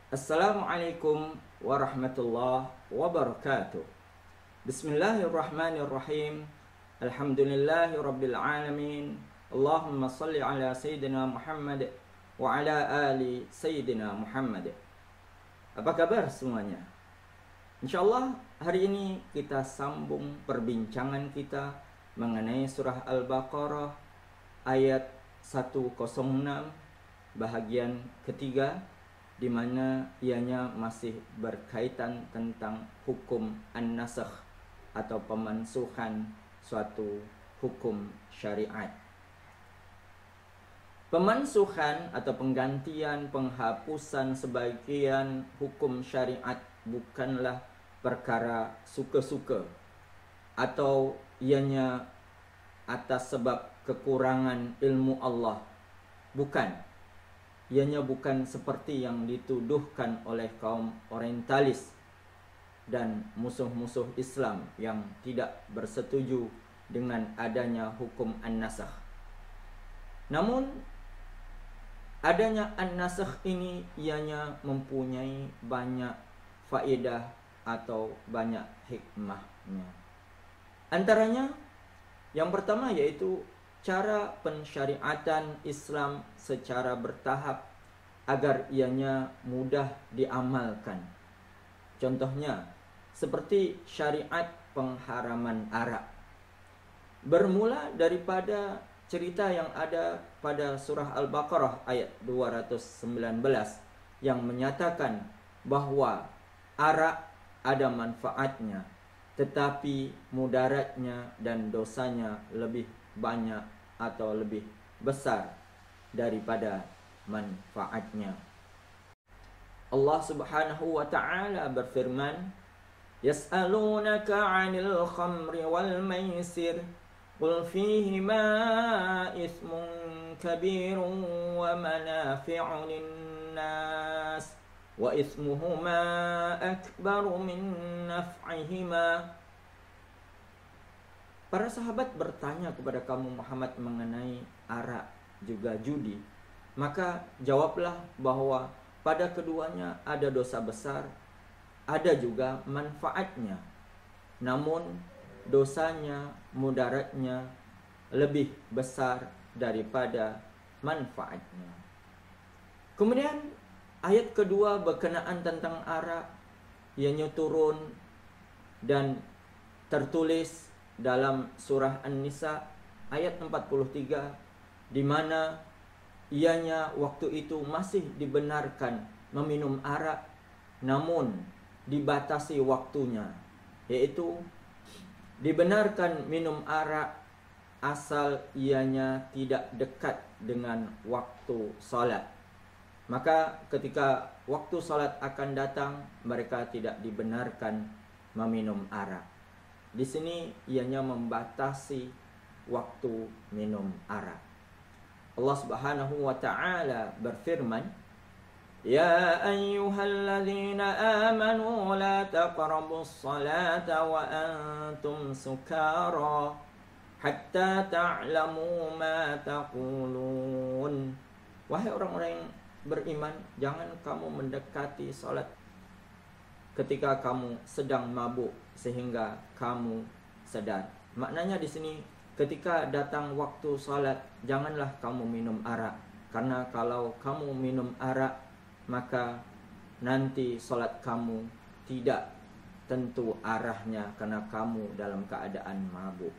Assalamualaikum warahmatullahi wabarakatuh. Bismillahirrahmanirrahim. Alhamdulillahi rabbil alamin. Allahumma salli ala Sayyidina Muhammad wa ala ali Sayyidina Muhammad. Apa kabar semuanya? InsyaAllah hari ini kita sambung perbincangan kita mengenai surah Al-Baqarah ayat 106 bahagian ketiga, di mana ianya masih berkaitan tentang hukum an-nasakh atau pemansuhan suatu hukum syariat. Pemansuhan atau penggantian, penghapusan sebagian hukum syariat bukanlah perkara suka-suka atau ianya atas sebab kekurangan ilmu Allah. Bukan. Ianya bukan seperti yang dituduhkan oleh kaum orientalis dan musuh-musuh Islam yang tidak bersetuju dengan adanya hukum an-nasakh. Namun adanya an-nasakh ini ianya mempunyai banyak faedah atau banyak hikmahnya. Antaranya yang pertama yaitu cara pensyariatan Islam secara bertahap agar ianya mudah diamalkan. Contohnya seperti syariat pengharaman arak. Bermula daripada cerita yang ada pada surah Al-Baqarah ayat 219 yang menyatakan bahwa arak ada manfaatnya, tetapi mudaratnya dan dosanya lebih banyak atau lebih besar daripada manfaatnya. Allah Subhanahu wa taala berfirman, "Yas'alunaka 'anil khamri wal maisir, qul fihima itsmun kabirun wa manafi'u lin-nas wa itsmuhuma akbaru min naf'ihima." Para sahabat bertanya kepada kamu Muhammad mengenai arak juga judi. Maka jawablah bahwa pada keduanya ada dosa besar, ada juga manfaatnya. Namun dosanya, mudaratnya lebih besar daripada manfaatnya. Kemudian ayat kedua berkenaan tentang arak, ianya turun dan tertulis dalam surah An-Nisa ayat 43, di mana ianya waktu itu masih dibenarkan meminum arak, namun dibatasi waktunya, yaitu dibenarkan minum arak asal ianya tidak dekat dengan waktu salat. Maka ketika waktu salat akan datang, mereka tidak dibenarkan meminum arak. Di sini ianya membatasi waktu minum arak. Allah Subhanahu wa taala berfirman, "Ya ayyuhalladzina amanu la taqrabus salata wa antum sukara hatta ta'lamu ma taqulun." Wahai orang-orang yang beriman, jangan kamu mendekati salat ketika kamu sedang mabuk sehingga kamu sadar. Maknanya di sini ketika datang waktu salat, janganlah kamu minum arak, karena kalau kamu minum arak maka nanti salat kamu tidak tentu arahnya karena kamu dalam keadaan mabuk.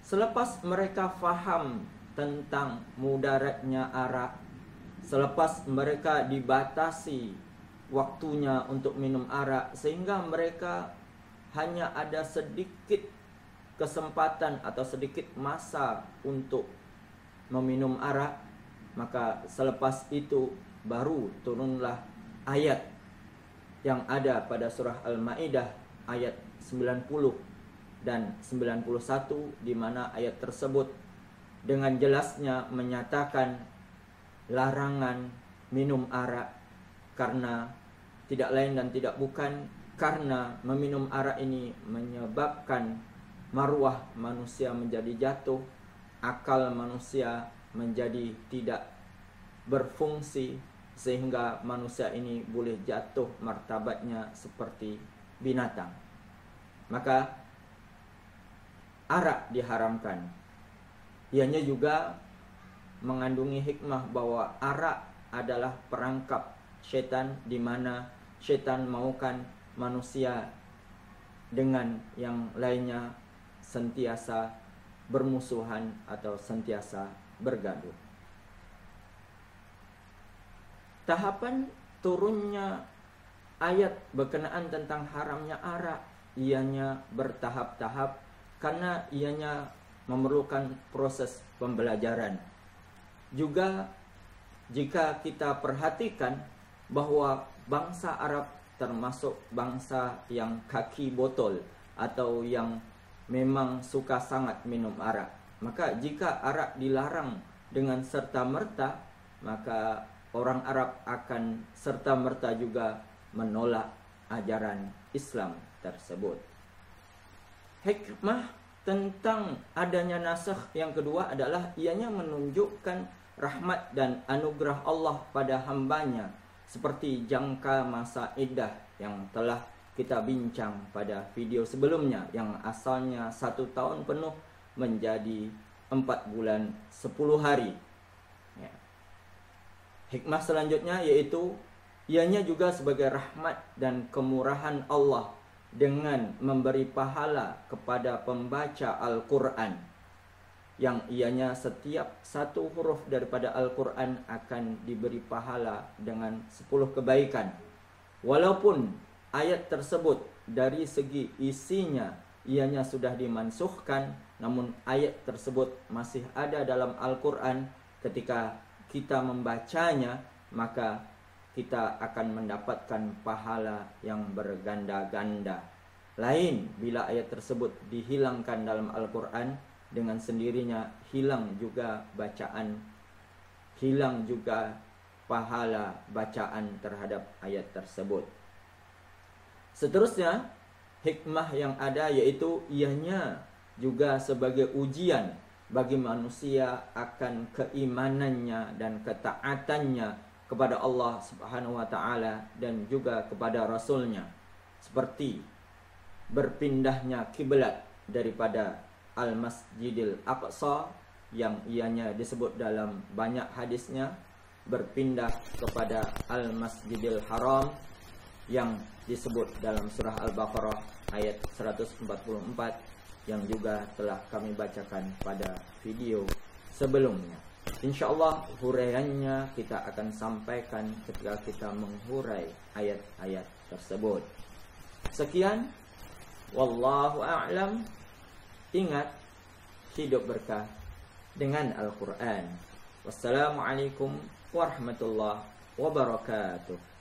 Selepas mereka faham tentang mudaratnya arak, selepas mereka dibatasi waktunya untuk minum arak sehingga mereka hanya ada sedikit kesempatan atau sedikit masa untuk meminum arak, maka selepas itu baru turunlah ayat yang ada pada surah Al-Maidah ayat 90 dan 91, di mana ayat tersebut dengan jelasnya menyatakan larangan minum arak, karena tidak lain dan tidak bukan karena meminum arak ini menyebabkan marwah manusia menjadi jatuh, akal manusia menjadi tidak berfungsi, sehingga manusia ini boleh jatuh martabatnya seperti binatang. Maka arak diharamkan. Ianya juga mengandungi hikmah bahwa arak adalah perangkap syaitan, di mana syaitan maukan manusia dengan yang lainnya sentiasa bermusuhan atau sentiasa bergaduh. Tahapan turunnya ayat berkenaan tentang haramnya arak ianya bertahap-tahap, karena ianya memerlukan proses pembelajaran. Juga jika kita perhatikan bahwa bangsa Arab termasuk bangsa yang kaki botol atau yang memang suka sangat minum arak. Maka jika arak dilarang dengan serta-merta, maka orang Arab akan serta-merta juga menolak ajaran Islam tersebut. Hikmah tentang adanya nasakh yang kedua adalah ianya menunjukkan rahmat dan anugerah Allah pada hambanya, seperti jangka masa iddah yang telah kita bincang pada video sebelumnya, yang asalnya 1 tahun penuh menjadi 4 bulan 10 hari. Hikmah selanjutnya yaitu ianya juga sebagai rahmat dan kemurahan Allah dengan memberi pahala kepada pembaca Al-Quran, yang ianya setiap satu huruf daripada Al-Quran akan diberi pahala dengan 10 kebaikan. Walaupun ayat tersebut dari segi isinya ianya sudah dimansuhkan, namun ayat tersebut masih ada dalam Al-Quran. Ketika kita membacanya, maka kita akan mendapatkan pahala yang berganda-ganda. Lain bila ayat tersebut dihilangkan dalam Al-Quran, dengan sendirinya hilang juga bacaan, hilang juga pahala bacaan terhadap ayat tersebut. Seterusnya, hikmah yang ada yaitu ianya juga sebagai ujian bagi manusia akan keimanannya dan ketaatannya kepada Allah Subhanahu wa taala dan juga kepada Rasulnya, seperti berpindahnya kiblat daripada Al-Masjidil Aqsa yang ianya disebut dalam banyak hadisnya, berpindah kepada Al-Masjidil Haram yang disebut dalam surah Al-Baqarah ayat 144 yang juga telah kami bacakan pada video sebelumnya. InsyaAllah huraiannya kita akan sampaikan ketika kita menghurai ayat-ayat tersebut. Sekian, wallahu a'lam. Ingat, hidup berkah dengan Al-Quran. Wassalamualaikum warahmatullahi wabarakatuh.